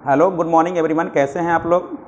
Hello, good morning everyone. कैसे हैं आप लोग?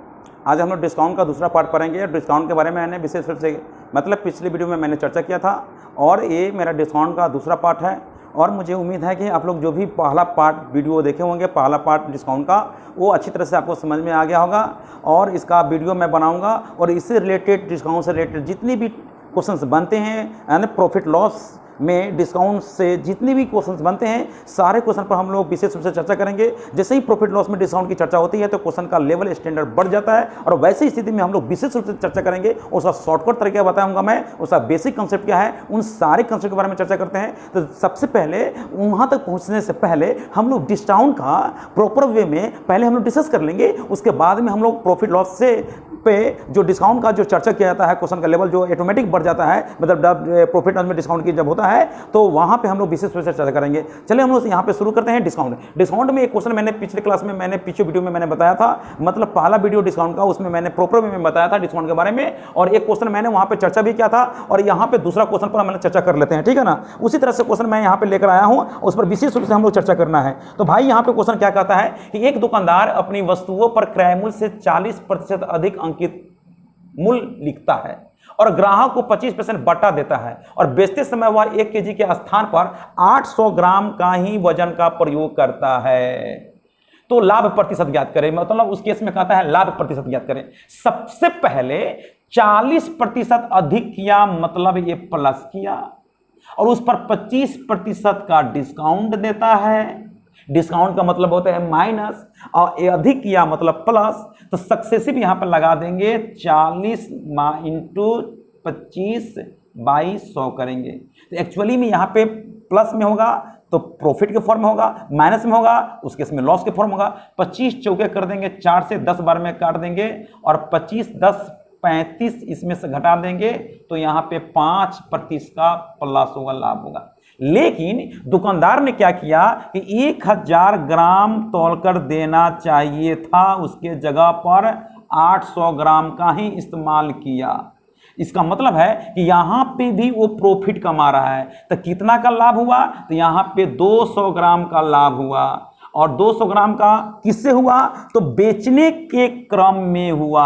आज हम लोग डिस्काउंट का दूसरा पार्ट पढ़ेंगे। डिस्काउंट के बारे में मैंने विशेष रूप से पिछली वीडियो में मैंने चर्चा किया था और ये मेरा डिस्काउंट का दूसरा पार्ट है। और मुझे उम्मीद है कि आप लोग जो भी पहला पार्ट वीडियो देखे होंगे, पहला पार्ट डिस्काउंट का, वो अच्छी तरह से आपको समझ में आ गया होगा। और इसका वीडियो मैं बनाऊँगा और इससे रिलेटेड, डिस्काउंट से रिलेटेड जितनी भी क्वेश्चंस बनते हैं, यानी प्रॉफिट लॉस में डिस्काउंट से जितने भी क्वेश्चंस बनते हैं, सारे क्वेश्चन पर हम लोग विशेष रूप से चर्चा करेंगे। जैसे ही प्रॉफिट लॉस में डिस्काउंट की चर्चा होती है तो क्वेश्चन का लेवल स्टैंडर्ड बढ़ जाता है, और वैसी स्थिति में हम लोग विशेष रूप से चर्चा करेंगे। उसका शॉर्टकट तरीका बताऊंगा मैं, उसका बेसिक कंसेप्ट क्या है, उन सारे कंसेप्ट के बारे में चर्चा करते हैं। तो सबसे पहले वहाँ तक पहुँचने से पहले हम लोग डिस्काउंट का प्रॉपर वे में पहले हम लोग डिस्कस कर लेंगे। उसके बाद में हम लोग प्रॉफिट लॉस से पे जो डिस्काउंट का जो चर्चा किया जाता है, क्वेश्चन का लेवल जो ऑटोमेटिक बढ़ जाता है, मतलब प्रॉफिट लॉस में डिस्काउंट की जब होता है तो वहां पे हम लोग विशेष रूप से चर्चा करेंगे। चलिए हम लोग यहां पे शुरू करते हैं। डिस्काउंट में एक क्वेश्चन मैंने पिछले क्लास में, पिछले वीडियो में मैंने बताया था, मतलब पहला वीडियो डिस्काउंट का, उसमें मैंने प्रॉपर वे में बताया था डिस्काउंट के बारे में, और एक क्वेश्चन मैंने वहां पे चर्चा भी किया था। और यहां पे दूसरा क्वेश्चन पर हम चर्चा कर लेते हैं, ठीक है ना। उसी तरह से क्वेश्चन मैं यहां पे लेकर आया हूं, उस पर विशेष रूप से हम लोग चर्चा करना है। तो भाई यहां पे क्वेश्चन क्या कहता है कि एक दुकानदार अपनी वस्तुओं पर क्रय मूल्य से 40% अधिक अंकित मूल्य लिखता है और ग्राहक को 25% बटा देता है, और बेचते समय वह 1 केजी के स्थान पर 800 ग्राम का ही वजन का प्रयोग करता है। तो लाभ प्रतिशत ज्ञात करें, मतलब उस केस में कहता है लाभ प्रतिशत ज्ञात करें। सबसे पहले 40% अधिक किया, मतलब ये प्लस किया, और उस पर 25% का डिस्काउंट देता है। डिस्काउंट का मतलब होता है माइनस, और ये अधिक किया मतलब प्लस। तो सक्सेसिव यहां पर लगा देंगे 40 इंटू 25/100 करेंगे। तो एक्चुअली में यहां पे प्लस में होगा तो प्रॉफिट के फॉर्म में होगा, माइनस में होगा उस केस में लॉस के फॉर्म होगा। 25 चौके कर देंगे, 4 से 10 बार में काट देंगे, और 25 10 35 इसमें से घटा देंगे, तो यहां पे 5% का प्लस होगा, लाभ होगा। लेकिन दुकानदार ने क्या किया कि 1000 ग्राम तौलकर देना चाहिए था, उसके जगह पर 800 ग्राम का ही इस्तेमाल किया। इसका मतलब है कि यहां पे भी वो प्रॉफिट कमा रहा है। तो कितना का लाभ हुआ? तो यहां पे 200 ग्राम का लाभ हुआ। और 200 ग्राम का किससे हुआ? तो बेचने के क्रम में हुआ।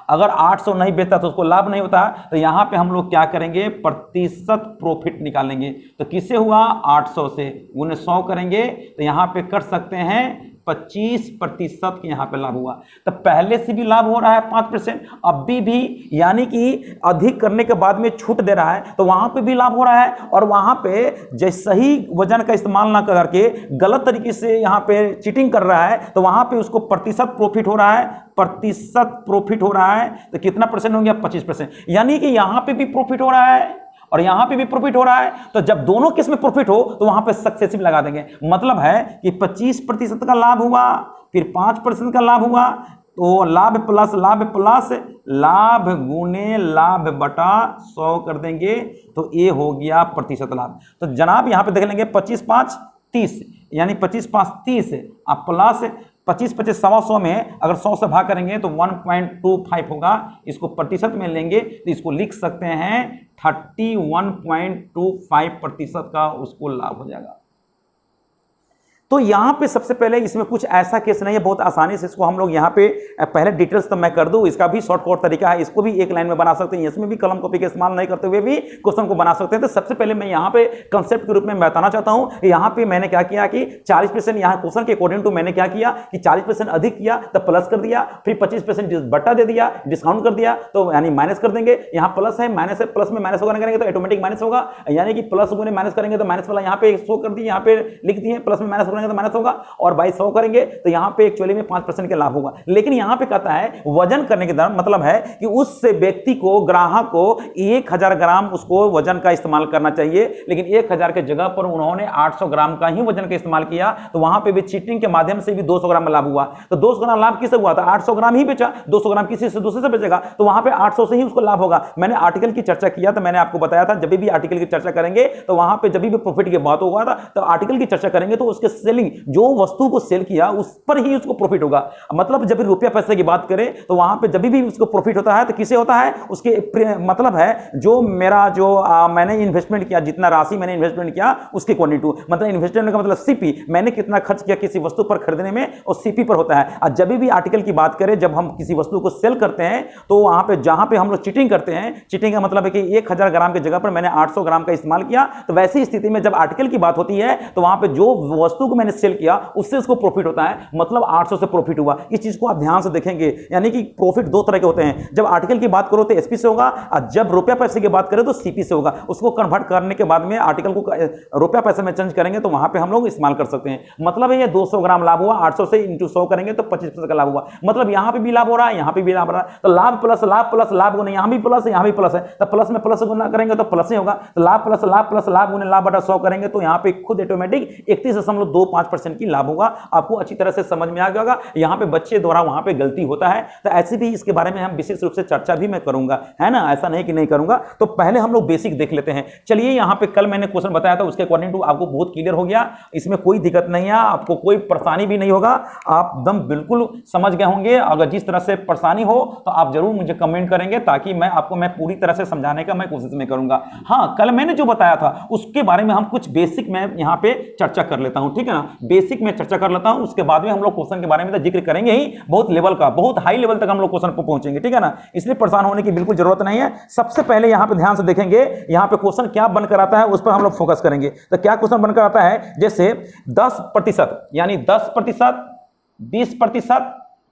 अगर 800 नहीं बेचता तो उसको लाभ नहीं होता। तो यहां पे हम लोग क्या करेंगे, प्रतिशत प्रॉफिट निकालेंगे। तो किससे हुआ? 800 से, उन्हें 100 करेंगे तो यहां पे कर सकते हैं 25% के यहां पे लाभ हुआ। तो पहले से भी लाभ हो रहा है 5%, अभी भी, यानी कि अधिक करने के बाद में छूट दे रहा है, तो वहां पे भी लाभ हो रहा है। और वहां पे जैसे सही वजन का इस्तेमाल ना करके गलत तरीके से यहां पे चीटिंग कर रहा है, तो वहां पे उसको प्रतिशत प्रॉफिट हो रहा है, प्रतिशत प्रॉफिट हो रहा है। तो कितना परसेंट हो गया? 25%। यानी कि यहां पे भी प्रॉफिट हो रहा है और यहां पे भी प्रॉफिट हो रहा है। तो जब दोनों केस में प्रॉफिट हो तो वहां पे सक्सेसिव लगा देंगे। मतलब है कि 25% का लाभ हुआ, फिर 5% का लाभ हुआ, तो लाभ प्लस लाभ गुने लाभ बटा 100 कर देंगे, तो ये हो गया प्रतिशत लाभ। तो जनाब यहां पे देख लेंगे 25 5 30, यानी 25 5 30 आप प्लस 25 25 100 में अगर 100 से भाग करेंगे तो 1.25 होगा। इसको प्रतिशत में लेंगे तो इसको लिख सकते हैं 31.25% का उसको लाभ हो जाएगा। तो यहां पे सबसे पहले इसमें कुछ ऐसा केस नहीं है, बहुत आसानी से इसको हम लोग यहां पे पहले डिटेल्स तो मैं कर दूं। इसका भी शॉर्टकट तरीका है, इसको भी एक लाइन में बना सकते हैं, इसमें भी कलम कॉपी का इस्तेमाल नहीं करते हुए भी क्वेश्चन को बना सकते हैं। तो सबसे पहले मैं यहां पे कंसेप्ट के रूप में बताना चाहता हूं। यहां पे मैंने क्या किया कि 40% यहां क्वेश्चन के अकॉर्डिंग टू मैंने क्या किया कि 40% अधिक किया तो प्लस कर दिया, फिर 25% बटा दे दिया, डिस्काउंट कर दिया, तो यानी माइनस कर देंगे। यहां प्लस है, माइनस है, प्लस में माइनस होगा करेंगे तो ऑटोमेटिक माइनस होगा, यानी कि प्लस गुने माइनस करेंगे तो माइनस वाला यहां पे 100 कर दिए, यहां पे लिख दिए, प्लस में माइनस करेंगे तो माइनस होगा, और 2200 करेंगे तो यहां पे एक्चुअली में 5% के लाभ होगा। लेकिन यहां पे कहता है वजन करने के दौरान, मतलब है कि उस व्यक्ति को, ग्राहक को 1000 ग्राम उसको वजन का इस्तेमाल करना चाहिए, लेकिन 1000 के जगह पर उन्होंने 800 ग्राम का ही वजन का इस्तेमाल किया, तो वहां पे भी चीटिंग के माध्यम से भी 200 ग्राम लाभ हुआ। तो 200 ग्राम लाभ किससे हुआ था? 800 ग्राम ही बेचा, 200 ग्राम किसी से दूसरे से बेचेगा तो वहां पे 800 से ही उसको लाभ होगा। मैंने आर्टिकल की चर्चा किया तो मैंने आपको बताया था जब भी आर्टिकल की चर्चा करेंगे तो वहां पे जब भी प्रॉफिट की बात होगा तो आर्टिकल की चर्चा करेंगे तो उसके सेलिंग, जो वस्तु को सेल किया उस पर ही उसको प्रॉफिट होगा। मतलब जब रुपया पैसे की बात करें तो वहां पे जब भी उसको प्रॉफिट होता है तो किसे होता है, उसके मतलब है जो मेरा जो मैंने इन्वेस्टमेंट किया, जितना राशि मैंने इन्वेस्टमेंट किया उसके अकॉर्डिंग टू, मतलब इन्वेस्टमेंट का मतलब सीपी, मैंने कितना खर्च किया किसी वस्तु पर खरीदने में, और सीपी पर होता है। और जब भी आर्टिकल की बात करें, जब हम किसी वस्तु को सेल करते हैं तो वहां पे जहां पे हम लोग चीटिंग करते हैं, चीटिंग का मतलब है कि 1000 ग्राम की जगह पर मैंने 800 ग्राम का इस्तेमाल किया, तो वैसी स्थिति में जब आर्टिकल की बात होती है तो वहां पे जो वस्तु को मैंने सेल किया उससे उसको प्रॉफिट होता है, मतलब 800 से प्रॉफिट हुआ। इस चीज को आप ध्यान से देखेंगे, यानी कि प्रॉफिट दो तरह के होते हैं, जब आर्टिकल की बात करो तो एसपी से होगा, और जब रुपया पैसे की बात करें तो सीपी से होगा। उसको कन्वर्ट करने के बाद में आर्टिकल को रुपया पैसे में चेंज करेंगे तो वहां पे हम लोग इस्तेमाल कर सकते हैं। मतलब है ये 200 ग्राम लाभ हुआ, 800 से इंटू 100 करेंगे तो 25% का लाभ हुआ, मतलब यहां पे भी लाभ हो रहा है, यहां पे भी लाभ हो रहा है। तो लाभ प्लस लाभ गुने यहां भी प्लस है, यहां भी प्लस है, तो प्लस में प्लस गुना करेंगे तो प्लस ही होगा। तो लाभ प्लस लाभ गुने लाभ बटा 100 करेंगे तो यहां पे खुद ऑटोमेटिक 31.25% की लाभ होगा। आपको अच्छी तरह से समझ में आ गया होगा। यहां पे बच्चे द्वारा वहां पे गलती होता है, तो ऐसे भी इसके बारे में हम विशेष रूप से चर्चा भी मैं करूंगा, है ना, ऐसा नहीं कि नहीं करूंगा। तो पहले हम लोग बेसिक देख लेते हैं। चलिए, यहां पे कल मैंने क्वेश्चन बताया था, उसके अकॉर्डिंग टू आपको बहुत क्लियर हो गया, इसमें कोई दिक्कत नहीं है, आपको कोई परेशानी भी नहीं होगा, आप एकदम बिल्कुल समझ गए होंगे। अगर जिस तरह से परेशानी हो तो आप जरूर मुझे कमेंट करेंगे, ताकि मैं आपको पूरी तरह से समझाने का मैं कोशिश में करूंगा। हाँ, कल मैंने जो बताया था उसके बारे में हम कुछ बेसिक में यहां पे चर्चा कर लेता हूं, ठीक है ना, बेसिक में चर्चा कर लेता हूं, उसके बाद में हम लोग क्वेश्चन के बारे में तो जिक्र करेंगे ही, बहुत लेवल का, बहुत हाई लेवल तक हम लोग क्वेश्चन पर पहुंचेंगे, ठीक है ना, इसलिए परेशान होने की बिल्कुल जरूरत नहीं है। सबसे पहले यहां पे ध्यान से देखेंगे, यहां पे क्वेश्चन क्या बनकर आता है उस पर हम लोग फोकस करेंगे। तो क्या क्वेश्चन बनकर आता है, जैसे 10%, यानी 10%, 20%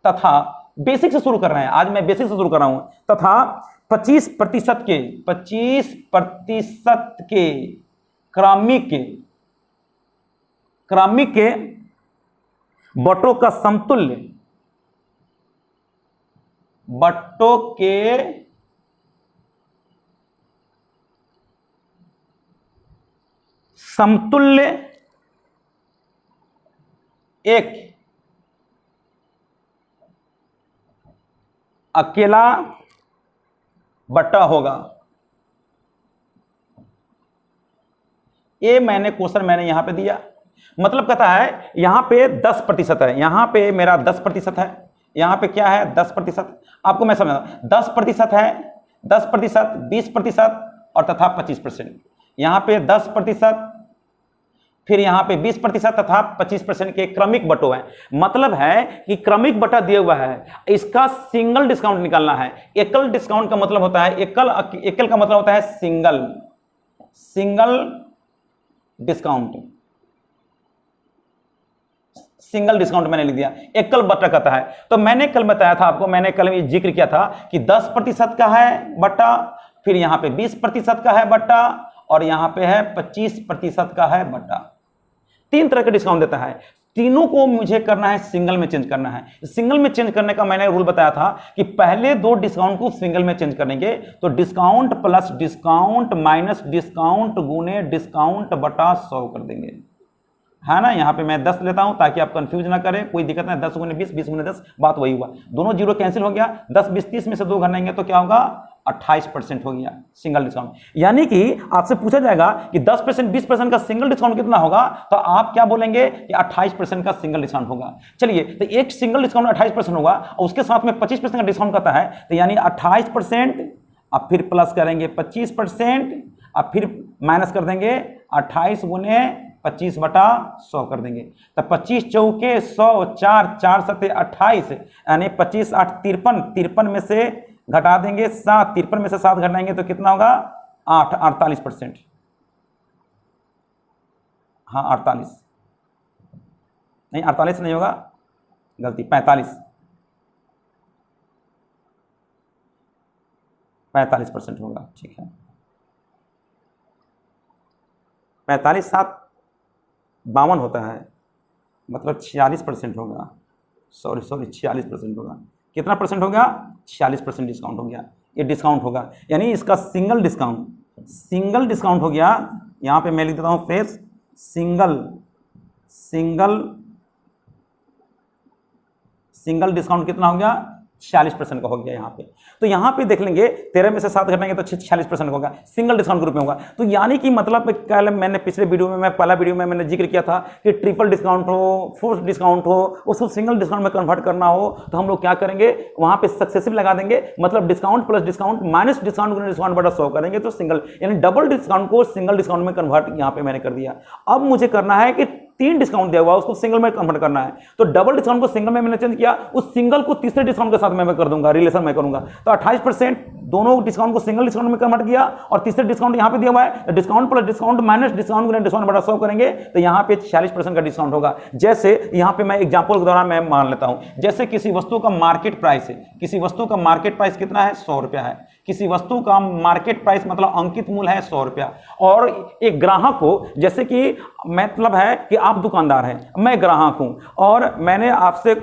तथा बेसिक से शुरू कर रहे हैं, आज मैं बेसिक से शुरू कर रहा हूं, तथा 25% के क्रमिक के बटों का समतुल्य, बट्टों के समतुल्य एक अकेला बट्टा होगा। ये क्वेश्चन यहां पे दिया, मतलब कहता है यहां पे 10% है, यहां पे मेरा 10% है, यहां पे क्या है 10%, आपको मैं समझा, 10% है, 10%, 20% और तथा 25%, यहां पे 10%, फिर यहां पे 20% तथा 25% के क्रमिक बटो हैं। मतलब है कि क्रमिक बटा दिया हुआ है, इसका सिंगल डिस्काउंट निकालना है। एकल डिस्काउंट का मतलब होता है, एकल का मतलब होता है सिंगल डिस्काउंट, सिंगल डिस्काउंट मैंने लिख दिया, एकल बटा कहता है। तो मैंने कल बताया था आपको, मैंने कल में जिक्र किया था कि 10% का है बटा, फिर यहां पे 20% का है बटा, और यहां पे है 25% का है बटा। 3 तरह के डिस्काउंट देता है, तीनों को मुझे करना है सिंगल में चेंज करना है। सिंगल में चेंज करने का मैंने रूल बताया था कि पहले 2 डिस्काउंट को सिंगल में चेंज करेंगे, तो discount plus discount minus discount गुने डिस्काउंट बटा 100 कर देंगे, है ना। यहां पे मैं 10 लेता हूं ताकि आप कंफ्यूज ना करें, कोई दिक्कत नहीं, 10 गुने 20, 20 गुने 10, बात वही हुआ, दोनों जीरो कैंसिल हो गया, 10 20 30 में से 2 घटाएंगे तो क्या होगा 28% हो गया सिंगल डिस्काउंट। यानी कि आपसे पूछा जाएगा कि 10% 20% का सिंगल डिस्काउंट कितना होगा, तो आप क्या बोलेंगे कि 28% का सिंगल डिस्काउंट होगा। चलिए, तो एक सिंगल डिस्काउंट 28% होगा और उसके साथ में 25% का डिस्काउंट करता है, तो यानी 28%, अब फिर प्लस करेंगे 25%, अब फिर माइनस कर देंगे 28 गुने 25 बटा 100 कर देंगे, तो 25 चौके 100, 4 7 28, यानी 25 8 53, 53 में से घटा देंगे 7, 53 में से 7 घटाएंगे तो कितना होगा 8, 48%, हाँ 48 नहीं, 48 नहीं होगा, गलती, 45% होगा, ठीक है। 45 7 52 होता है, मतलब 46% होगा, सॉरी 46% होगा। कितना परसेंट हो गया 46% डिस्काउंट हो गया, ये डिस्काउंट होगा, यानी इसका सिंगल डिस्काउंट हो गया। यहां पे मैं लिख देता हूं फ्रेश सिंगल डिस्काउंट कितना हो गया 40% का हो गया यहाँ पे। तो यहाँ पे देख लेंगे 13 में से 7 घटाएंगे तो 46% होगा, सिंगल डिस्काउंट ग्रुप में होगा। तो यानी कि मतलब कल मैंने पिछले वीडियो में, पहला वीडियो में मैंने जिक्र किया था कि ट्रिपल डिस्काउंट हो, फोर्थ डिस्काउंट हो, उसको सिंगल डिस्काउंट में कन्वर्ट करना हो तो हम लोग क्या करेंगे, वहाँ पे सक्सेसिव लगा देंगे, मतलब discount plus discount minus discount discount बटा 100 करेंगे तो सिंगल, यानी डबल डिस्काउंट को सिंगल डिस्काउंट में कन्वर्ट यहाँ पे मैंने कर दिया। अब मुझे करना है कि 3 डिस्काउंट दिया हुआ उसको सिंगल में कन्वर्ट करना है, तो डबल डिस्काउंट को सिंगल में मैंने चेंज किया, उस सिंगल को तीसरे डिस्काउंट के साथ मैं कर दूंगा, रिलेशन मैं करूंगा। तो 28% दोनों डिस्काउंट को सिंगल डिस्काउंट में कन्वर्ट किया और तीसरे डिस्काउंट यहां पे दिया हुआ है, discount plus discount minus discount discount बटा 100 करेंगे तो यहां पे 40% का डिस्काउंट होगा। जैसे यहां पे मैं एग्जांपल के दौरान मैं मान लेता हूं, जैसे किसी वस्तु का मार्केट प्राइस है, किसी वस्तु का मार्केट प्राइस कितना है, 100 रुपया है, किसी वस्तु का मार्केट प्राइस मतलब अंकित मूल्य है 100 रुपया, और एक ग्राहक को, जैसे कि मतलब है कि आप दुकानदार हैं, मैं ग्राहक हूं और मैंने आपसे,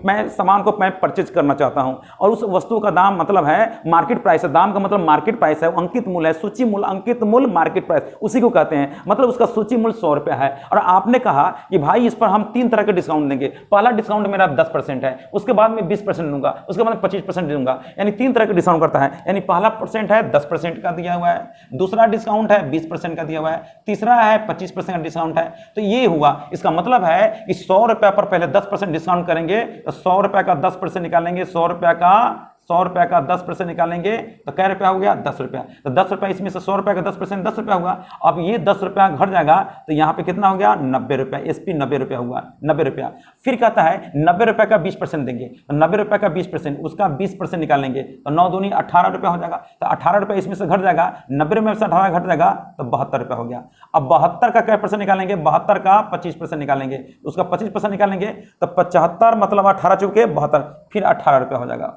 मैं सामान को मैं परचेज करना चाहता हूं और उस वस्तु का दाम मतलब है मार्केट प्राइस है, दाम का मतलब मार्केट प्राइस है, अंकित मूल्य है, सूची मूल्य, अंकित मूल्य मार्केट प्राइस उसी को कहते हैं, मतलब उसका सूची मूल्य 100 रुपया है। और आपने कहा कि भाई इस पर हम 3 तरह के डिस्काउंट देंगे, पहला डिस्काउंट मेरा 10% है, उसके बाद में 20% दूंगा, उसके बाद 25% दूंगा, यानी 3 तरह के डिस्काउंट करता है। यानी पहला परसेंट है 10% का दिया हुआ है, दूसरा डिस्काउंट है 20% का दिया हुआ है, तीसरा है 25% का डिस्काउंट है। तो ये हुआ, इसका मतलब है कि 100 रुपया पर पहले 10% डिस्काउंट करेंगे तो 100 रुपया का 10% निकालेंगे, 100 रुपया का 10% निकालेंगे तो क्या रुपया हो गया, 10 रुपया। तो 10 रुपया, इसमें से 100 रुपया का 10% 10 रुपया हुआ। अब ये 10 रुपया घट जाएगा तो यहाँ पे कितना हो गया, 90 रुपया, एसपी 90 रुपया हुआ, 90 रुपया। फिर कहता है 90 रुपया का 20% देंगे, तो 90 रुपया का 20%, उसका 20% निकालेंगे तो 9 दूनी 18 रुपया हो जाएगा। तो 18 रुपया इसमें से घट जाएगा, 90 रुपये से 18 घट जाएगा तो 72 रुपया हो गया। अब 72 का क्या परसेंट निकालेंगे, 72 का 25% निकालेंगे, उसका 25% निकालेंगे तो 75 मतलब 18 चुके 72, फिर 18 रुपया हो जाएगा,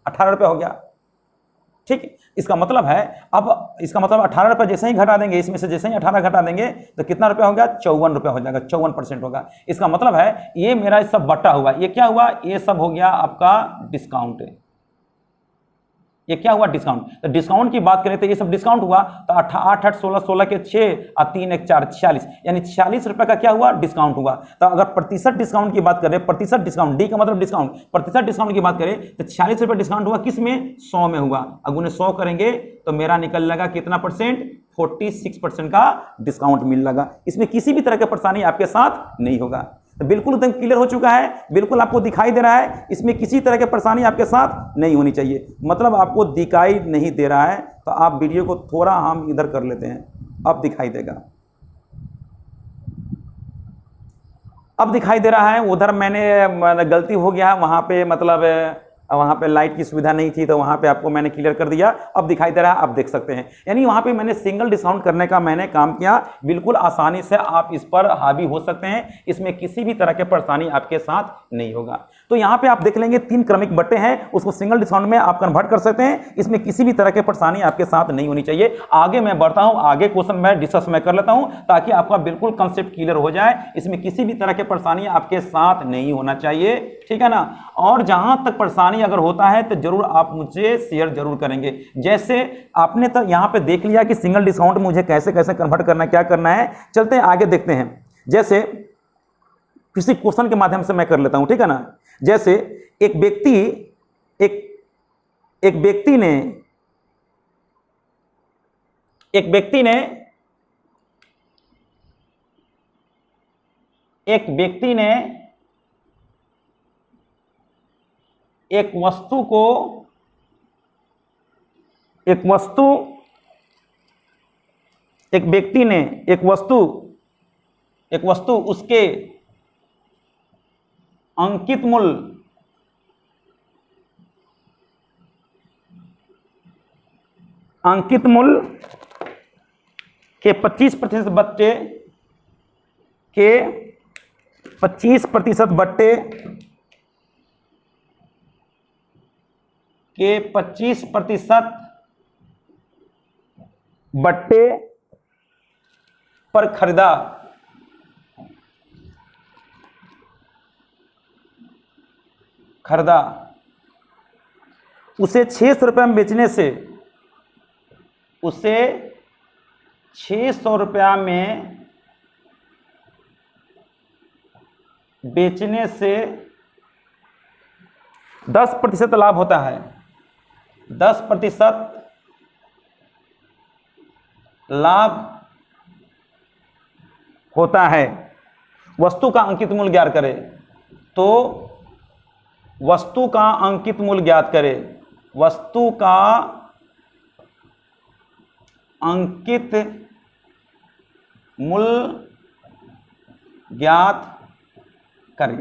18 रुपये हो गया। ठीक, इसका मतलब है, अब इसका मतलब 18 रुपये जैसे ही घटा देंगे, इसमें से जैसे ही 18 घटा देंगे तो कितना रुपया हो गया, 54 रुपया हो जाएगा, 54% होगा। इसका मतलब है ये मेरा सब बटा हुआ, ये क्या हुआ, ये सब हो गया आपका डिस्काउंट है। ये क्या हुआ, डिस्काउंट। तो डिस्काउंट की बात करें तो ये सब डिस्काउंट हुआ, तो 8 8 16 16 के 6 और 3 1 4 46, यानी 46 रुपए का क्या हुआ, डिस्काउंट हुआ। तो अगर प्रतिशत डिस्काउंट की बात करें, प्रतिशत डिस्काउंट, डी का मतलब डिस्काउंट, प्रतिशत डिस्काउंट की बात करें तो 46 रुपए डिस्काउंट हुआ, किस में, 100 में हुआ। अब उन्हें 100 करेंगे तो मेरा निकल लगा कितना परसेंट, 46% का डिस्काउंट मिल लगा। इसमें किसी भी तरह की परेशानी आपके साथ नहीं होगा। तो बिल्कुल एकदम क्लियर हो चुका है, बिल्कुल आपको दिखाई दे रहा है, इसमें किसी तरह की परेशानी आपके साथ नहीं होनी चाहिए। मतलब आपको दिखाई नहीं दे रहा है तो आप वीडियो को थोड़ा हम इधर कर लेते हैं, अब दिखाई देगा। अब दिखाई दे रहा है, उधर मैंने गलती हो गया, वहां पे मतलब वहां पे लाइट की सुविधा नहीं थी तो वहां पे आपको मैंने क्लियर कर दिया। अब दिखाई दे रहा है, आप देख सकते हैं। यानी वहां पे मैंने सिंगल डिस्काउंट करने का मैंने काम किया, बिल्कुल आसानी से आप इस पर हावी हो सकते हैं, इसमें किसी भी तरह के परेशानी आपके साथ नहीं होगा। तो यहाँ पे आप देख लेंगे 3 क्रमिक बट्टे हैं, उसको सिंगल डिस्काउंट में आप कन्वर्ट कर सकते हैं, इसमें किसी भी तरह के परेशानी आपके साथ नहीं होनी चाहिए। आगे मैं बढ़ता हूँ, आगे क्वेश्चन मैं डिस्कस मैं कर लेता हूँ ताकि आपका बिल्कुल कंसेप्ट क्लियर हो जाए। इसमें किसी भी तरह के परेशानी आपके साथ नहीं होना चाहिए, ठीक है ना। और जहां तक परेशानी अगर होता है तो जरूर आप मुझे शेयर जरूर करेंगे। जैसे आपने तो यहां पे देख लिया कि सिंगल डिस्काउंट मुझे कैसे कैसे कन्वर्ट करना है, क्या करना है। चलते हैं आगे देखते हैं। जैसे किसी क्वेश्चन के माध्यम से मैं कर लेता हूं, ठीक है ना। जैसे एक व्यक्ति ने एक वस्तु उसके अंकित मूल्य के 25% बट्टे के 25% बट्टे के 25% बट्टे पर खरीदा, उसे 600 रुपये में बेचने से, उसे 600 रुपया में बेचने से 10% लाभ होता है, 10% लाभ होता है, वस्तु का अंकित मूल्य ज्ञात करें। तो वस्तु का अंकित मूल्य ज्ञात करें, वस्तु का अंकित मूल्य ज्ञात करें।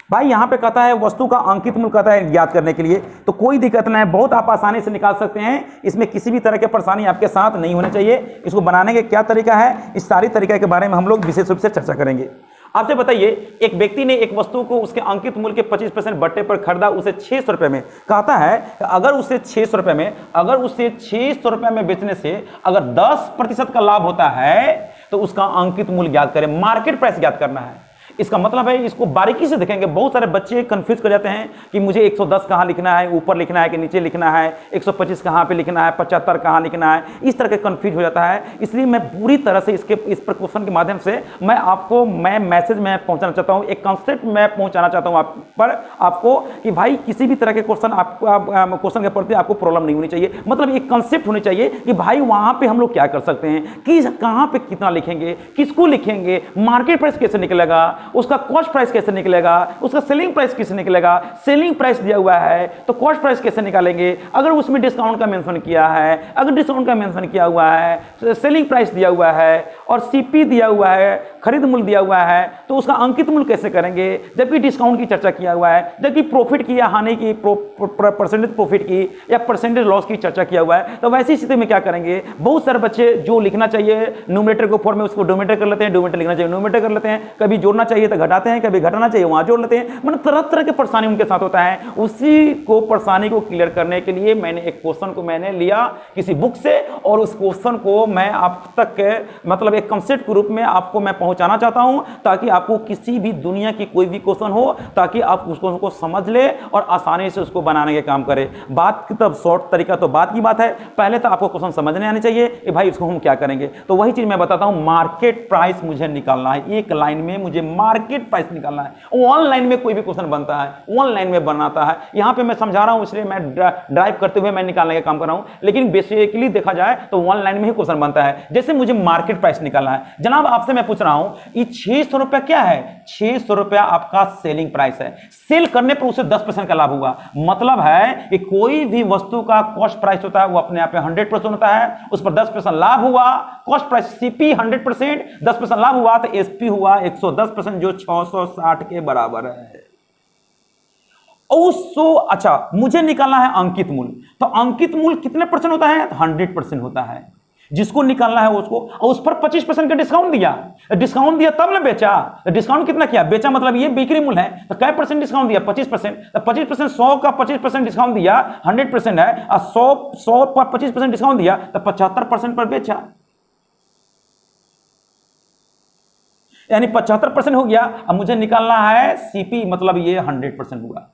भाई यहां पे कहता है वस्तु का अंकित मूल्य कहता है ज्ञात करने के लिए, तो कोई दिक्कत नहीं है, बहुत आप आसानी से निकाल सकते हैं। इसमें किसी भी तरह की परेशानी आपके साथ नहीं होनी चाहिए। इसको बनाने का क्या तरीका है, इस सारी तरीका के बारे में हम लोग विशेष रूप से चर्चा करेंगे। आपसे बताइए, एक व्यक्ति ने एक वस्तु को उसके अंकित मूल्य के 25% बट्टे पर खरीदा, उसे 600 रुपये में। कहता है अगर उसे 600 रुपये में, अगर उसे 600 रुपये में बेचने से अगर 10% का लाभ होता है तो उसका अंकित मूल्य ज्ञात करें, मार्केट प्राइस ज्ञात करना है। इसका मतलब है, इसको बारीकी से देखेंगे। बहुत सारे बच्चे कंफ्यूज कर जाते हैं कि मुझे 110 कहाँ लिखना है, ऊपर लिखना है कि नीचे लिखना है, 125 कहाँ पे लिखना है, 75 कहाँ लिखना है, इस तरह के कंफ्यूज हो जाता है। इसलिए मैं पूरी तरह से इस क्वेश्चन के माध्यम से मैं मैसेज में पहुंचाना चाहता हूं, एक कॉन्सेप्ट में पहुंचाना चाहता हूं आपको कि भाई किसी भी तरह के क्वेश्चन के प्रति आपको प्रॉब्लम नहीं होनी चाहिए। मतलब एक कॉन्सेप्ट होनी चाहिए कि भाई वहां पे हम लोग क्या कर सकते हैं, कि कहां पे कितना लिखेंगे, किसको लिखेंगे, मार्केट प्राइस कैसे निकलेगा, उसका कॉस्ट प्राइस कैसे निकलेगा, उसका सेलिंग प्राइस कैसे निकलेगा। सेलिंग प्राइस दिया हुआ है तो कॉस्ट प्राइस कैसे निकालेंगे, अगर उसमें डिस्काउंट का मेंशन किया है, अगर डिस्काउंट का मेंशन किया हुआ है, सेलिंग प्राइस दिया हुआ है और सीपी दिया हुआ है, खरीद मूल्य दिया हुआ है, तो उसका अंकित मूल्य कैसे करेंगे, जबकि डिस्काउंट की चर्चा किया हुआ है, जबकि प्रॉफिट की या हानि की, परसेंटेज प्रॉफिट की या परसेंटेज लॉस की चर्चा किया हुआ है। तो वैसी स्थिति में क्या करेंगे, बहुत सारे बच्चे जो लिखना चाहिए न्यूमरेटर के फॉर्म में उसको डोमीटर कर लेते हैं, डोमीटर लिखना चाहिए न्यूमरेटर कर लेते हैं, कभी जोड़ना चाहिए तो घटाते हैं, कभी घटाना चाहिए वहां जोड़ लेते हैं। मतलब तरह तरह के परेशानी उनके साथ होता है। उसी को परेशानी को क्लियर करने के लिए मैंने एक क्वेश्चन को मैंने लिया किसी बुक से, और उस क्वेश्चन को मैं आप तक मतलब एक कंसेप्ट के रूप में आपको मैं पहुंचाना चाहता हूं, ताकि आपको किसी भी दुनिया की कोई भी क्वेश्चन हो, ताकि आप उसको समझ ले और आसानी से उसको बनाने के काम करें। बात की तब शॉर्ट तरीका तो बात की बात है, पहले तो आपको क्वेश्चन समझने आने चाहिए कि भाई इसको हम क्या करेंगे। तो वही चीज मैं बताता हूं, मार्केट प्राइस मुझे निकालना है, एक लाइन में मुझे मार्केट प्राइस निकालना है। ऑनलाइन में कोई भी क्वेश्चन बनता है, ऑनलाइन में बनाता है, यहां पे मैं समझा रहा हूं इसलिए मैं ड्राइव करते हुए मैं निकालने का काम कर रहा हूं, लेकिन बेसिकली देखा जाए तो ऑनलाइन में ही क्वेश्चन बनता है। जैसे मुझे मार्केट प्राइस निकालना है, जनाब आपसे मैं पूछ रहा हूं ये 600 रुपया क्या है, 600 रुपया आपका सेलिंग प्राइस है। सेल करने पर उसे 10% का लाभ हुआ, मतलब है कि कोई भी वस्तु का कॉस्ट प्राइस होता है वो अपने आप में 100% होता है, उस पर 10% लाभ हुआ, कॉस्ट प्राइस सीपी 100%, 10% लाभ हुआ तो एसपी हुआ 110%, जो 660 के बराबर है। अच्छा, मुझे निकालना है अंकित मूल्य, तो अंकित मूल्य कितने परसेंट होता है, 100% होता है। जिसको निकालना है उसको, और उस पर 25% का डिस्काउंट दिया तब ना बेचा। डिस्काउंट कितना किया, बेचा मतलब ये बिक्री मूल्य है, तो कै परसेंट डिस्काउंट दिया, 25%। तो 25%, 100 का 25% डिस्काउंट दिया, 100% है, और 100 पर 25% डिस्काउंट दिया तो 75% पर बेचा, यानी 75% हो गया। अब मुझे निकालना है सीपी, मतलब ये 100% हुआ।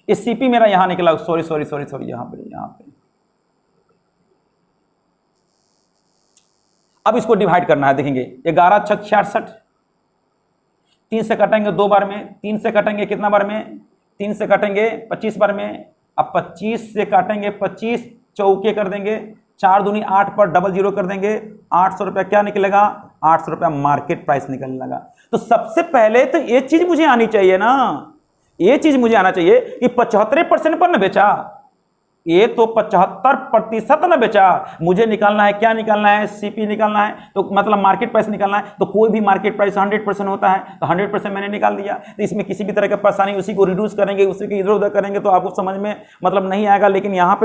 इस सीपी मेरा यहां निकला, सॉरी यहां पे अब इसको डिवाइड करना है। देखेंगे 11 छक 66, 3 से काटेंगे 2 बार में, 3 से काटेंगे कितना बार में, 3 से काटेंगे 25 बार में। अब 25 से काटेंगे 25 चौके कर देंगे, 4 दूनी 8 पर डबल जीरो कर देंगे, 800 रुपया क्या निकलेगा, 800 रुपया मार्केट प्राइस निकलने लगा। तो सबसे पहले तो ये चीज मुझे आनी चाहिए ना, ये चीज मुझे आना चाहिए कि 75% पर न बेचा, ये तो 75% न बेचा। मुझे निकालना है, क्या निकालना है, सीपी निकालना है, तो मतलब मार्केट प्राइस निकालना है। तो कोई भी मार्केट प्राइस 100% होता है, तो 100% मैंने निकाल दिया। तो इसमें किसी भी तरह का परेशानी, उसी को रिड्यूस करेंगे, उसी को इधर उधर करेंगे तो आपको समझ में मतलब नहीं आएगा। लेकिन यहाँ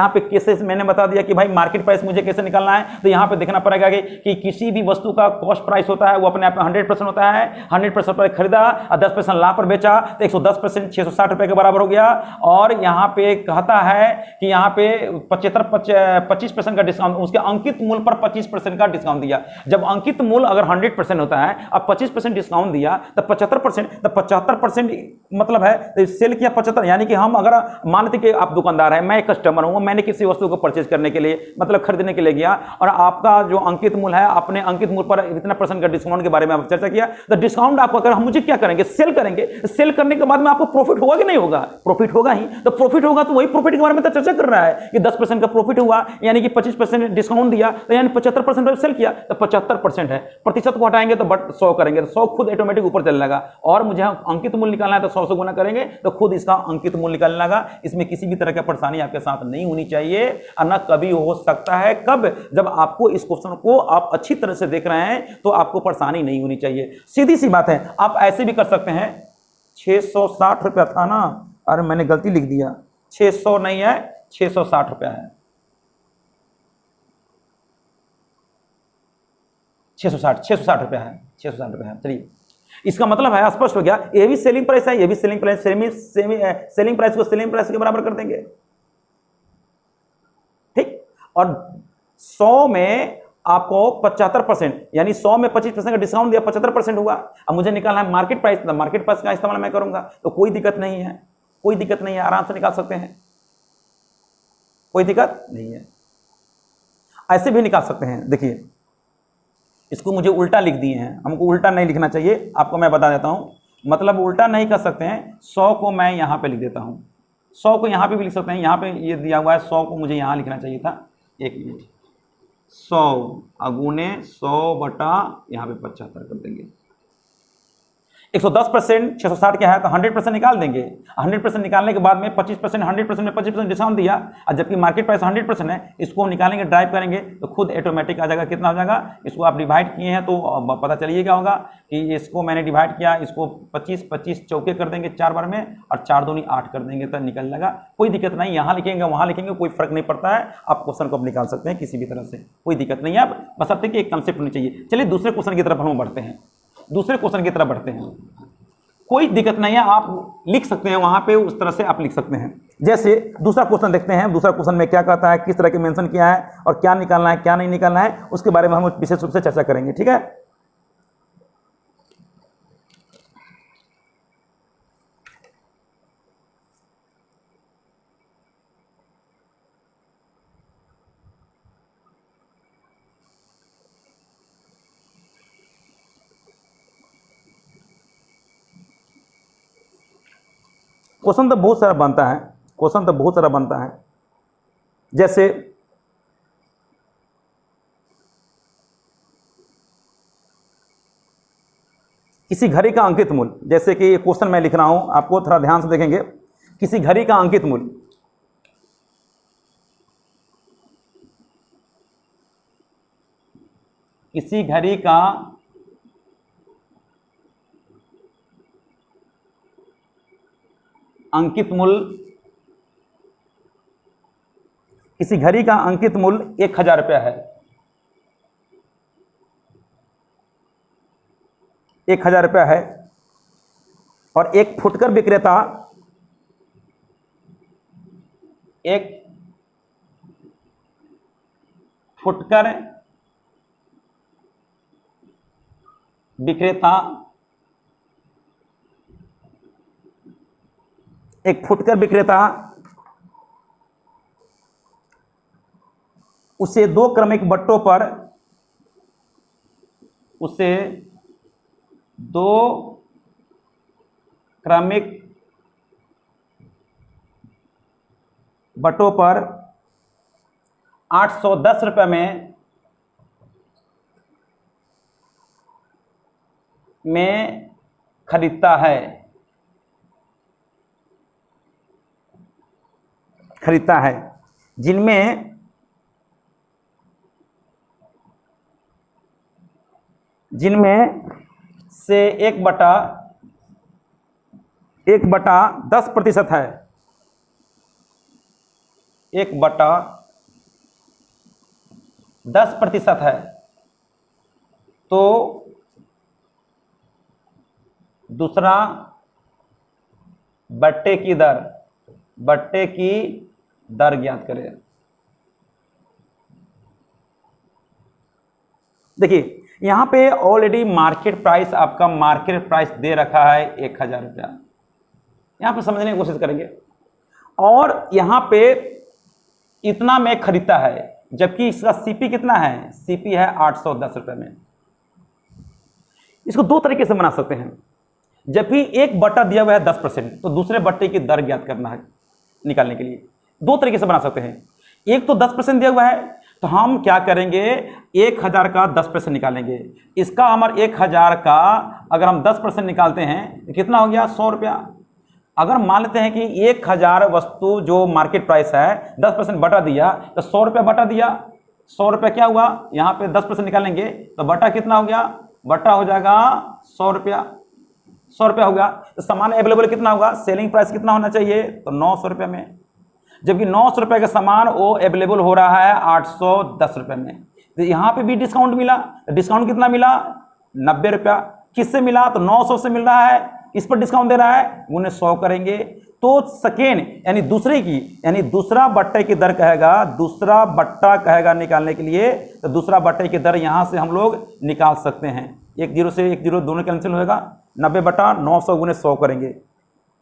पे केसेस मैंने बता दिया कि भाई मार्केट प्राइस मुझे कैसे निकालना है। तो यहाँ पे देखना पड़ेगा कि किसी भी वस्तु का कॉस्ट प्राइस होता है वो अपने आप में 100% होता है। 100% पर खरीदा और 10% लाभ पर बेचा तो 110% 660 रुपये के बराबर हो गया। और यहाँ पे कहता है है कि यहाँ पे 25% का डिस्काउंट, उसके अंकित मूल्य पर 25% का डिस्काउंट दिया। जब अंकित मूल्य अगर 100% होता है, अब 25% डिस्काउंट दिया, तब 75% मतलब है सेल किया 75, यानी कि हम अगर मानते कि आप दुकानदार हैं, मैं एक कस्टमर हूं, मैंने किसी वस्तु को परचेज करने के लिए मतलब खरीदने के लिए गया, और आपका जो अंकित मूल्य है, अपने अंकित मूल्य पर इतना % का डिस्काउंट के बारे में आप चर्चा किया, तो डिस्काउंट आपको अगर हम मुझे क्या करेंगे, सेल करेंगे। सेल करने के बाद में आपको प्रॉफिट होगा कि नहीं होगा? प्रॉफिट होगा ही। तो प्रॉफिट होगा तो वही प्रॉफिट के बारे में तो चर्चा कर रहा है कि 10% का प्रॉफिट हुआ, यानी कि 25% डिस्काउंट दिया, तो यानी 75% सेल किया, तो 75% है। प्रतिशत को हटाएंगे तो 100 करेंगे, तो 100 खुद ऑटोमेटिक ऊपर चलने लगा। और मुझे अंकित मूल्य निकालना है तो 100 से गुना करेंगे तो खुद इसका अंकित मूल्य निकालने लगा। इसमें किसी भी तरह की परेशानी आपके साथ नहीं होनी चाहिए, और ना कभी हो सकता है। कब? जब आपको इस क्वेश्चन को आप अच्छी तरह से देख रहे हैं तो आपको परेशानी नहीं होनी चाहिए। सीधी सी बात है। आप ऐसे भी कर सकते हैं, 660 रुपया था ना, अरे मैंने गलती लिख दिया, 600 नहीं है, 660 रुपया है, 660 रुपया है, 660 रुपया है। चलिए, इसका मतलब है स्पष्ट हो गया, ये भी सेलिंग प्राइस है, ये भी सेलिंग प्राइस, सेलिंग प्राइस को सेलिंग प्राइस के बराबर कर देंगे, ठीक। और 100 में आपको 75%, यानी 100 में 25% का डिस्काउंट दिया, 75% हुआ। अब मुझे निकालना है मार्केट प्राइस, तो मार्केट प्राइस का इस्तेमाल मैं करूंगा, तो कोई दिक्कत नहीं है, कोई दिक्कत नहीं है, आराम से निकाल सकते हैं, कोई दिक्कत नहीं है। ऐसे भी निकाल सकते हैं। देखिए, इसको मुझे उल्टा लिख दिए हैं, हमको उल्टा नहीं लिखना चाहिए, आपको मैं बता देता हूं। मतलब उल्टा नहीं कर सकते हैं, 100 को मैं यहां पे लिख देता हूं, 100 को यहां पे भी लिख सकते हैं, यहां पे ये दिया हुआ है, 100 को मुझे यहां लिखना चाहिए था। एक मिनट, 100 अगुने 100 बटा यहां पे 75 कर देंगे। 110% 660 क्या है, तो 100% निकाल देंगे। 100% निकालने के बाद में 25%, 100% में 25% डिस्काउंट दिया, और जबकि मार्केट प्राइस 100% है, इसको हम निकालेंगे, ड्राइव करेंगे तो खुद ऑटोमेटिक आ जाएगा। कितना हो जाएगा? इसको आप डिवाइड किए हैं तो पता चलिए क्या होगा कि इसको मैंने डिवाइड किया, इसको 25 चौके कर देंगे 4 बार में, और 4 दूनी 8 कर देंगे तो निकल जाएगा। कोई दिक्कत नहीं, यहाँ लिखेंगे वहाँ लिखेंगे, कोई फर्क नहीं पड़ता है। आप क्वेश्चन को निकाल सकते हैं किसी भी तरह से, कोई दिक्कत नहीं है। आप बस अब तक एक कंसेप्ट होनी चाहिए। चलिए दूसरे क्वेश्चन की तरफ हम बढ़ते हैं, दूसरे क्वेश्चन की तरफ बढ़ते हैं। कोई दिक्कत नहीं है, आप लिख सकते हैं वहां पे, उस तरह से आप लिख सकते हैं। जैसे दूसरा क्वेश्चन देखते हैं, दूसरा क्वेश्चन में क्या कहता है, किस तरह के मेंशन किया है, और क्या निकालना है क्या नहीं निकालना है, उसके बारे में हम विशेष रूप से चर्चा करेंगे, ठीक है। क्वेश्चन तो बहुत सारा बनता है, क्वेश्चन तो बहुत सारा बनता है। जैसे किसी घड़ी का अंकित मूल्य, जैसे कि ये क्वेश्चन मैं लिख रहा हूं, आपको थोड़ा ध्यान से देखेंगे। किसी घड़ी का अंकित मूल्य, किसी घड़ी का अंकित मूल्य, किसी घड़ी का अंकित मूल्य 1000 रुपया है, 1000 रुपया है। और एक फुटकर विक्रेता, एक फुटकर विक्रेता, एक फुटकर विक्रेता उसे 2 क्रमिक बट्टों पर, उसे 2 क्रमिक बट्टों पर 810 रुपये में खरीदता है, जिनमें से 1/10% है, 1/10% है। तो दूसरा बट्टे की दर ज्ञात करें। देखिए यहां पे ऑलरेडी मार्केट प्राइस, आपका मार्केट प्राइस दे रखा है 1000 रुपया। यहां पे समझने की कोशिश करेंगे, और यहां पे इतना में खरीदता है, जबकि इसका सीपी कितना है, सीपी है 810 रुपए में। इसको दो तरीके से बना सकते हैं। जब भी एक बट्टा दिया हुआ है 10%, तो दूसरे बट्टे की दर ज्ञात करना है निकालने के लिए। दो तरीके से बना सकते हैं। एक तो 10% दिया हुआ है, तो हम क्या करेंगे, 1000 का 10% निकालेंगे। इसका हमारे 1000 का अगर हम 10% निकालते हैं तो कितना हो गया, 100 रुपया। अगर मान लेते हैं कि 1000 वस्तु जो मार्केट प्राइस है 10% बटा दिया, तो 100 रुपया बटा दिया। 100 रुपया क्या हुआ, यहाँ पे 10% निकालेंगे तो बटा कितना हो गया, बटा हो जाएगा 100 रुपया। 100 रुपया होगा तो सामान अवेलेबल कितना होगा, सेलिंग प्राइस कितना होना चाहिए, तो 900 रुपये में। जबकि 900 रुपये का सामान वो अवेलेबल हो रहा है 810 रुपये में। तो यहाँ पे भी डिस्काउंट मिला। डिस्काउंट कितना मिला, 90 रुपया। किससे मिला, तो 900 से मिल रहा है, इस पर डिस्काउंट दे रहा है, उन्हें 100 करेंगे तो सेकेंड यानी दूसरे की, यानी दूसरा बट्टे की दर कहेगा, दूसरा बट्टा कहेगा निकालने के लिए, तो दूसरा बट्टे की दर यहाँ से हम लोग निकाल सकते हैं। 10 से 10 दोनों कैंसिल होगा, 90 बटा 900 गुने 100 करेंगे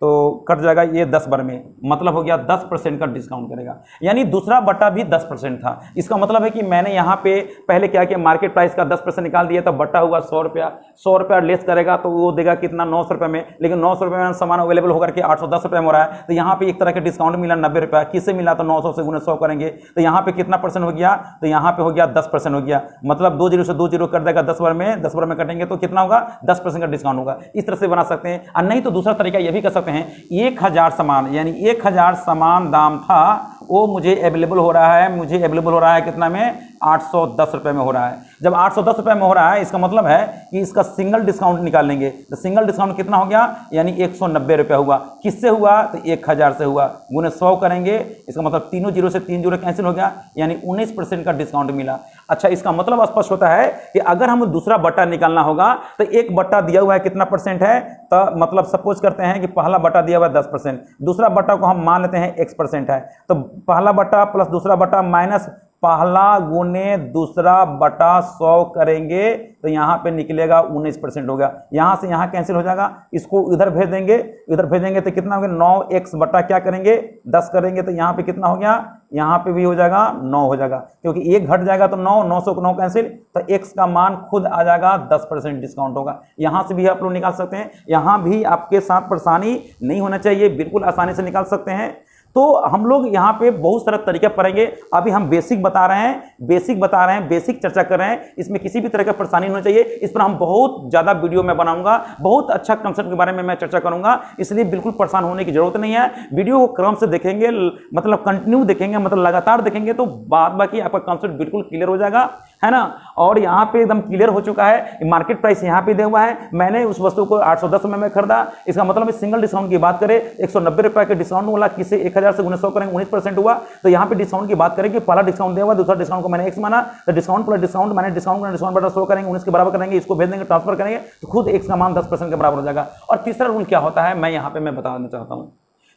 तो कट जाएगा ये 10 बार में, मतलब हो गया 10% का डिस्काउंट करेगा। यानी दूसरा बट्टा भी 10% था। इसका मतलब है कि मैंने यहाँ पे पहले क्या किया, मार्केट प्राइस का 10% निकाल दिया, तो बट्टा हुआ 100 रुपया। 100 रुपया लेस करेगा तो वो देगा कितना, 900 रुपये में। लेकिन 900 रुपये में सामान अवेलेबल होकर के 810 रुपये में हो रहा है, तो यहाँ पे एक तरह का डिस्काउंट मिला 90 रुपया। किससे मिला, तो 900 से गुने 100 करेंगे तो यहाँ पे कितना परसेंट हो गया, तो यहाँ पे हो गया 10% हो गया। मतलब 2 जीरो से 2 जीरो कर देगा 10 बार में, 10 बार में कटेंगे तो कितना होगा, 10% का डिस्काउंट होगा। इस तरह से बना सकते हैं। और नहीं तो दूसरा तरीका ये भी कर सकते हैं, 1000 सामान, यानी 1000 सामान दाम था, वो मुझे अवेलेबल हो रहा है, मुझे अवेलेबल हो रहा है कितना में, 810 रुपये में हो रहा है। जब 810 रुपये में हो रहा है, इसका मतलब है कि इसका सिंगल डिस्काउंट निकालेंगे तो सिंगल डिस्काउंट कितना हो गया, यानी 190 रुपये हुआ। किससे हुआ, तो 1000 से हुआ, गुने 100 करेंगे। इसका मतलब तीनों जीरो से 3 जीरो कैंसिल हो गया, यानी 19% का डिस्काउंट मिला। अच्छा, इसका मतलब स्पष्ट होता है कि अगर हम दूसरा बट्टा निकालना होगा तो एक बट्टा दिया हुआ है कितना परसेंट है, तो मतलब सपोज करते हैं कि पहला बट्टा दिया हुआ है 10%, दूसरा बट्टा को हम मान लेते हैं x% है, तो पहला बट्टा प्लस दूसरा बट्टा माइनस पहला गुने दूसरा बटा 100 करेंगे तो यहाँ पे निकलेगा 19% हो गया। यहाँ से यहाँ कैंसिल हो जाएगा, इसको इधर भेज देंगे, इधर भेजेंगे तो कितना हो गया, 9x बटा क्या करेंगे, 10 करेंगे तो यहाँ पे कितना हो गया, यहाँ पे भी हो जाएगा 9 हो जाएगा, क्योंकि एक घट जाएगा तो 900 को 9 कैंसिल, तो x का मान खुद आ जाएगा 10% डिस्काउंट होगा। यहाँ से भी आप लोग निकाल सकते हैं। यहाँ भी आपके साथ परेशानी नहीं होना चाहिए, बिल्कुल आसानी से निकाल सकते हैं। तो हम लोग यहाँ पे बहुत सारे तरीके पढ़ेंगे। अभी हम बेसिक बता रहे हैं, बेसिक चर्चा कर रहे हैं, इसमें किसी भी तरह का परेशानी नहीं होनी चाहिए। इस पर हम बहुत ज़्यादा वीडियो में बनाऊंगा, बहुत अच्छा कंसेप्ट के बारे में मैं चर्चा करूंगा, इसलिए बिल्कुल परेशान होने की जरूरत नहीं है। वीडियो को क्रम से देखेंगे, मतलब कंटिन्यू देखेंगे, मतलब लगातार देखेंगे, तो बाद बाकी आपका कंसेप्ट बिल्कुल क्लियर हो जाएगा, है ना। और यहाँ पे एकदम क्लियर हो चुका है, मार्केट प्राइस यहाँ पे दिया हुआ है, मैंने उस वस्तु को 810 में खरीदा। इसका मतलब सिंगल डिस्काउंट की बात करें, 190 रुपये के डिस्काउंट वाला किसे 1000 से गुने 100 करेंगे, 19% हुआ। तो यहाँ पे डिस्काउंट की बात करें कि पहला डिस्काउंट दिया हुआ, दूसरा डिस्काउंट को मैंने x माना, तो डिस्काउंट प्लस डिस्काउंट मैंने डिस्काउंट बटा 100 करेंगे, 19 के बराबर करेंगे, इसको भेज देंगे, ट्रांसफर करेंगे, तो खुद x का मान 10% के बराबर हो जाएगा। और तीसरा रूल क्या होता है, मैं यहाँ पे मैं बताना चाहता हूँ।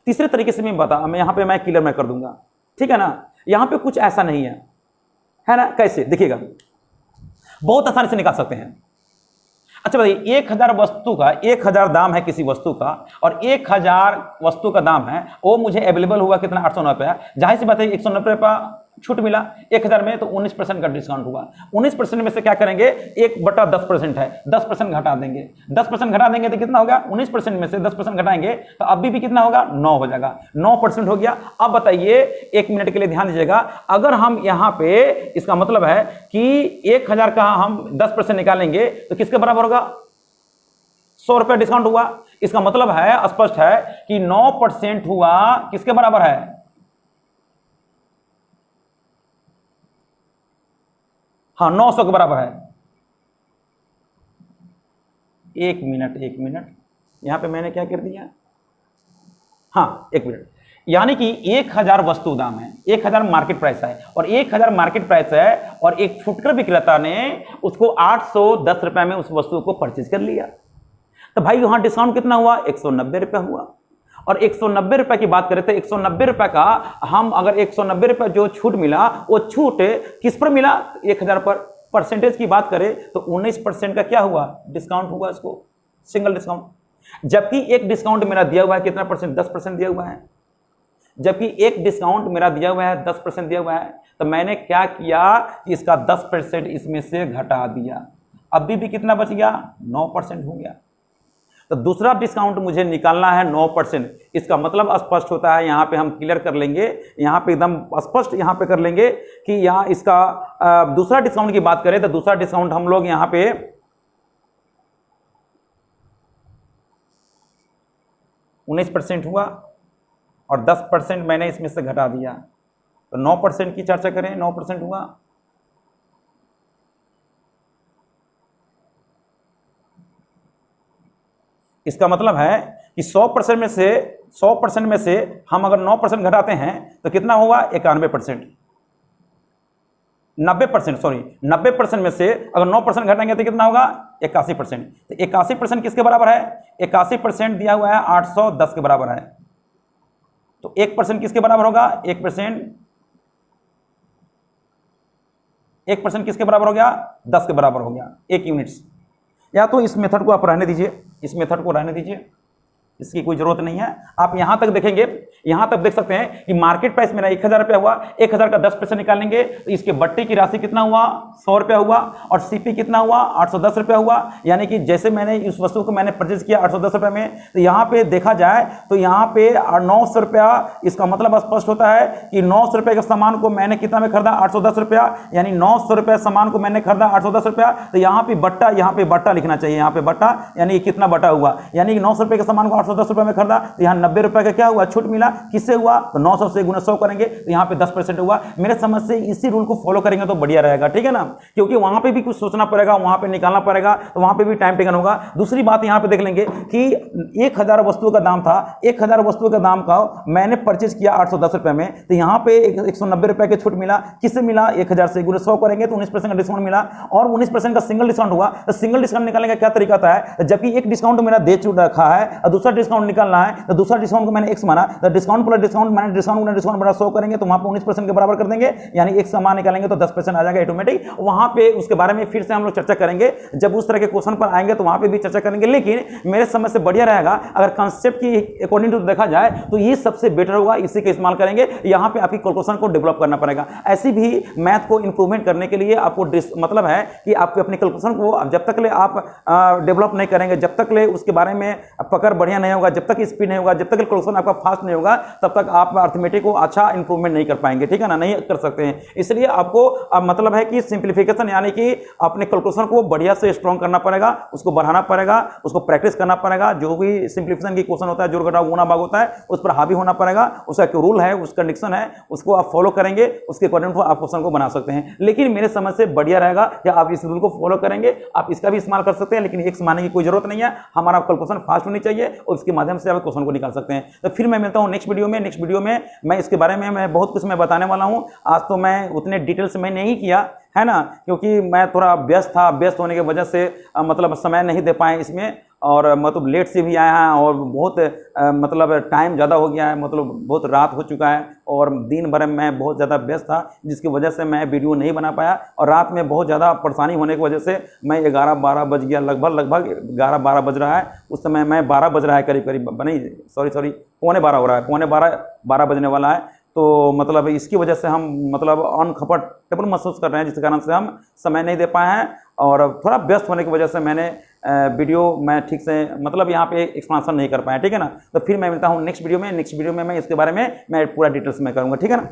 तीसरे तरीके से मैं यहाँ पे मैं क्लियर मैं कर दूंगा, ठीक है ना। यहाँ पे कुछ ऐसा नहीं है ना। कैसे देखिएगा, बहुत आसानी से निकाल सकते हैं। अच्छा बताइए, 1000 वस्तु का 1000 दाम है किसी वस्तु का, और 1000 वस्तु का दाम है, वो मुझे अवेलेबल हुआ कितना, 890 रुपया। जाहिर सी बात है 190 रुपया छूट मिला 1000 में, तो 19% का डिस्काउंट हुआ। 19% में से क्या करेंगे, 1/10% है, 10% घटा देंगे। 10% घटा देंगे तो कितना होगा, 19% में से 10% घटाएंगे तो अभी भी कितना होगा, 9 हो जाएगा, 9% हो गया। अब बताइए, 1 मिनट के लिए ध्यान दीजिएगा, अगर हम यहाँ पे, इसका मतलब है कि 1000 का हम 10% निकालेंगे तो किसके बराबर होगा, 100 रुपया डिस्काउंट हुआ। इसका मतलब है, स्पष्ट है कि 9% हुआ किसके बराबर है, हाँ 900 के बराबर है। एक मिनट, यहां पे मैंने क्या कर दिया, हाँ 1 मिनट। यानी कि 1000 वस्तु दाम है, 1000 मार्केट प्राइस है, और 1000 मार्केट प्राइस है, और एक फुटकर विक्रेता ने उसको 810 रुपए में उस वस्तु को परचेज कर लिया। तो भाई वहां डिस्काउंट कितना हुआ, 190 रुपया हुआ। और 190 रुपये की बात करें तो 190 रुपये का हम अगर 190 रुपये जो छूट मिला वो छूट किस पर मिला, 1000 पर। परसेंटेज की बात करें तो 19% का क्या हुआ, डिस्काउंट हुआ इसको, सिंगल डिस्काउंट। जबकि एक डिस्काउंट मेरा दिया हुआ है कितना परसेंट, 10% दिया हुआ है। जबकि एक डिस्काउंट मेरा दिया हुआ है 10% दिया हुआ है, तो मैंने क्या किया कि इसका 10% इसमें से घटा दिया। अभी भी कितना बच गया, 9% हो गया। तो दूसरा डिस्काउंट मुझे निकालना है 9%। इसका मतलब स्पष्ट होता है, यहाँ पे हम क्लियर कर लेंगे, यहाँ पे एकदम स्पष्ट यहाँ पे कर लेंगे कि यहाँ इसका दूसरा डिस्काउंट की बात करें तो दूसरा डिस्काउंट हम लोग यहाँ पे 19% हुआ और 10% मैंने इसमें से घटा दिया, तो 9% की चर्चा करें, 9% हुआ। इसका मतलब है कि 100% में से हम अगर 9% घटाते हैं तो कितना होगा, 91%। 90% में से अगर 9% घटाएंगे तो कितना होगा, 81%। तो 81% किसके बराबर है, 81% दिया हुआ है 810 के बराबर है। तो 1% किसके बराबर होगा, 1% किसके बराबर हो गया, 10 के बराबर हो गया, 1 यूनिट्स। या तो इस मेथड को आप रहने दीजिए, इस मेथड को रहने दीजिए, इसकी कोई जरूरत नहीं है। आप यहां तक देखेंगे, यहां तक देख सकते हैं कि मार्केट प्राइस मेरा 1000 रुपया हुआ, 1000 का 10% निकालेंगे तो इसके बट्टे की राशि कितना हुआ, 100 रुपया हुआ, और सीपी कितना हुआ, 810 रुपया हुआ। यानी कि जैसे मैंने इस वस्तु को मैंने परचेज किया 810 रुपये में, तो यहाँ पे देखा जाए तो यहाँ पे 900 रुपया, इसका मतलब स्पष्ट होता है कि 900 रुपये के सामान को मैंने कितना में खरीदा, 810 रुपया, यानी 900 रुपये सामान को मैंने खरीदा 810 रुपया। तो यहाँ पे बट्टा लिखना चाहिए, यहाँ पे बट्टा, यानी कितना बटा हुआ, यानी 900 रुपये के सामान को 810 रुपये में खरीदा, तो यहाँ 90 रुपये का क्या हुआ, छूट मिला। किससे हुआ, तो 900 से गुना 100 करेंगे तो यहाँ पे 10% हुआ। मेरे समझ से इसी रूल को फॉलो करेंगे तो बढ़िया रहेगा, ठीक है ना, क्योंकि वहां पे भी कुछ सोचना पड़ेगा, वहां पे निकालना पड़ेगा, तो वहां पे भी टाइम टेकन होगा। दूसरी बात यहाँ पे देख लेंगे कि 1000 वस्तुओं का दाम था, 1000 वस्तुओं का दाम का मैंने परचेज किया 810 रुपये में, तो यहाँ पे 190 रुपये की छूट मिला। किससे मिला, 1000 से गुना 100 करेंगे तो 19% का डिस्काउंट मिला, और 19% का सिंगल डिस्काउंट हुआ। तो सिंगल डिस्काउंट निकालने का क्या तरीका होता है, जबकि एक डिस्काउंट मेरा दे चुका रखा है और दूसरा डिस्काउंट निकालना है, तो दूसरा डिस्काउंट को मैंने x माना, तो डिस्काउंट प्लस डिस्काउंट मैंने डिस्काउंट बड़ा 100 करेंगे तो वहां पे 19% के बराबर कर देंगे, यानी एक समान निकालेंगे तो 10% आ जाएगा ऑटोमेटिक। वहां पे उसके बारे में फिर से हम लोग चर्चा करेंगे, जब उस तरह के क्वेश्चन पर आएंगे तो वहां पे भी चर्चा करेंगे। लेकिन मेरे समझ से बढ़िया रहेगा अगर कंसेप्ट की अकॉर्डिंग टू देखा जाए तो ये सबसे बेटर होगा, इसी का इस्तेमाल करेंगे। यहाँ पे आपकी कैलकुलेशन को डेवलप करना पड़ेगा। ऐसी भी मैथ को इंप्रूवमेंट करने के लिए आपको मतलब है कि आपको अपनी कैलकुलेशन को जब तक ले आप डेवलप नहीं करेंगे, जब तक ले उसके बारे में पकड़ बढ़िया नहीं होगा, जब तक स्पीड नहीं होगा, जब तक कैलकुलेशन आपका फास्ट नहीं होगा, तब तक आप अर्थमेटिक को अच्छा इंप्रूवमेंट नहीं कर पाएंगे, ठीक है ना, नहीं कर सकते हैं। इसलिए आपको मतलब है कि सिंप्लीफिकेशन यानी कि अपने कैलकुलेशन को बढ़िया से स्ट्रॉन्ग करना पड़ेगा, उसको बढ़ाना पड़ेगा, उसको प्रैक्टिस करना पड़ेगा। जो भी सिंप्लीफिकेशन की क्वेश्चन होता है, जोड़ घटाव गुणा भाग होता है, उस पर हावी होना पड़ेगा। उसका क्या रूल है, उसका कंडीशन है, उसको आप फॉलो करेंगे, उसके अकॉर्डिंग आप क्वेश्चन को बना सकते हैं। लेकिन मेरे समझ से बढ़िया रहेगा कि आप इस रूल को फॉलो करेंगे, आप इसका भी इस्तेमाल कर सकते हैं, लेकिन एक मानने की कोई जरूरत नहीं है। हमारा कैलकुलेशन फास्ट होनी चाहिए और इसके माध्यम से आप क्वेश्चन को निकाल सकते हैं। तो फिर मैं मिलता हूं नेक्स्ट वीडियो में मैं इसके बारे में मैं बहुत कुछ मैं बताने वाला हूं। आज तो मैं उतने डिटेल्स में नहीं किया है ना, क्योंकि मैं थोड़ा व्यस्त था, व्यस्त होने की वजह से मतलब समय नहीं दे पाए इसमें, और मतलब लेट से भी आया है, और बहुत मतलब टाइम ज़्यादा हो गया है, मतलब बहुत रात हो चुका है, और दिन भर मैं बहुत ज़्यादा व्यस्त था, जिसकी वजह से मैं वीडियो नहीं बना पाया। और रात में बहुत ज़्यादा परेशानी होने की वजह से मैं 11-12 बज गया, लगभग 11-12 बज रहा है। उस समय मैं 12 बज रहा है करीब नहीं, सॉरी पौने 12 हो रहा है, पौने 12 बजने वाला है। तो मतलब इसकी वजह से हम मतलब अनकंफर्टेबल महसूस कर रहे हैं, जिस कारण से हम समय नहीं दे पाए हैं, और थोड़ा व्यस्त होने की वजह से मैंने वीडियो मैं ठीक से मतलब यहाँ पे एक्सप्लेनेशन नहीं कर पाया, ठीक है ना। तो फिर मैं मिलता हूँ नेक्स्ट वीडियो में मैं इसके बारे में मैं पूरा डिटेल्स में करूँगा, ठीक है ना।